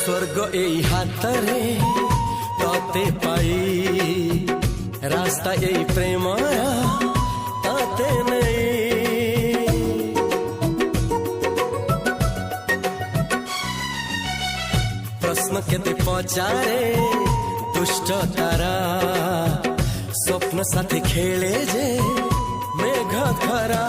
स्वर्ग এই হাতরে তাতে পাই রাস্তা এই প্রেম তাতে নেই প্রশ্ন কেতে পচারে দুষ্ট তারা স্বপ্ন সাথে খেলে যে মেঘ খরা